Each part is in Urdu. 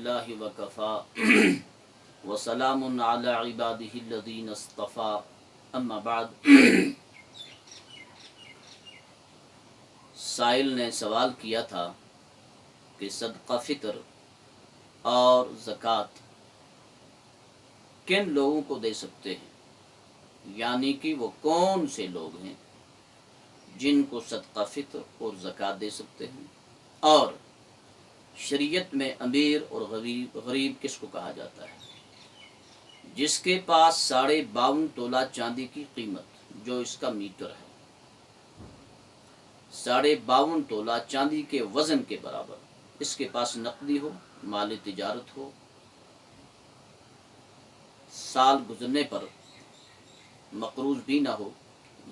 الحمدللہ وکفا وسلام علی عبادہ الذین اصطفا اما بعد۔ سائل نے سوال کیا تھا کہ صدقہ فطر اور زکوٰۃ کن لوگوں کو دے سکتے ہیں، یعنی کہ وہ کون سے لوگ ہیں جن کو صدقہ فطر اور زکوٰۃ دے سکتے ہیں، اور شریعت میں امیر اور غریب کس کو کہا جاتا ہے؟ جس کے پاس 52.5 تولہ چاندی کی قیمت جو اس کا میٹر ہے، 52.5 تولہ چاندی کے وزن کے برابر اس کے پاس نقدی ہو، مال تجارت ہو، سال گزرنے پر مقروض بھی نہ ہو،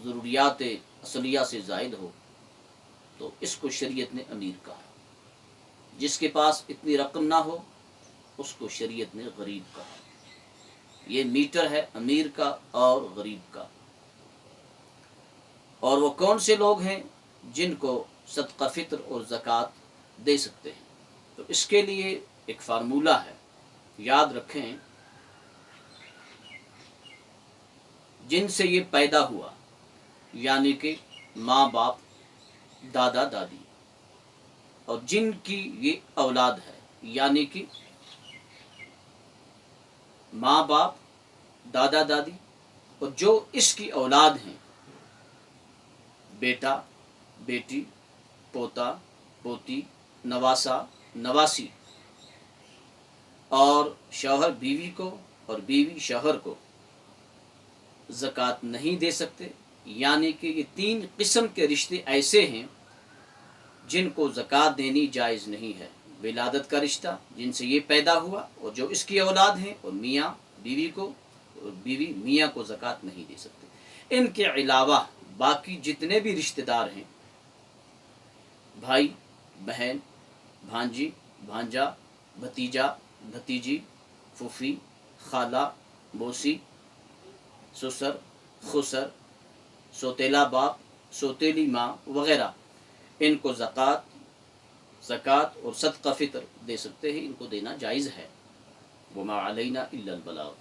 ضروریات اصلیہ سے زائد ہو، تو اس کو شریعت نے امیر کہا۔ جس کے پاس اتنی رقم نہ ہو اس کو شریعت نے غریب کہا۔ یہ میٹر ہے امیر کا اور غریب کا۔ اور وہ کون سے لوگ ہیں جن کو صدقہ فطر اور زکوٰۃ دے سکتے ہیں؟ تو اس کے لیے ایک فارمولہ ہے، یاد رکھیں۔ جن سے یہ پیدا ہوا، یعنی کہ ماں باپ، دادا دادی، اور جن کی یہ اولاد ہے، یعنی کہ ماں باپ، دادا دادی، اور جو اس کی اولاد ہیں، بیٹا، بیٹی، پوتا، پوتی، نواسا، نواسی، اور شوہر بیوی کو اور بیوی شوہر کو زکوٰۃ نہیں دے سکتے۔ یعنی کہ یہ 3 قسم کے رشتے ایسے ہیں جن کو زکوٰۃ دینی جائز نہیں ہے۔ ولادت کا رشتہ، جن سے یہ پیدا ہوا اور جو اس کی اولاد ہیں، اور میاں بیوی کو اور بیوی میاں کو زکوٰۃ نہیں دے سکتے۔ ان کے علاوہ باقی جتنے بھی رشتہ دار ہیں، بھائی، بہن، بھانجی، بھانجا، بھتیجا، بھتیجی، پھوپھی، خالہ، موسی، سسر، خسر، سوتیلا باپ، سوتیلی ماں وغیرہ، ان کو زکوٰۃ اور صدقہ فطر دے سکتے ہیں، ان کو دینا جائز ہے۔ وما علینا الا البلاغ۔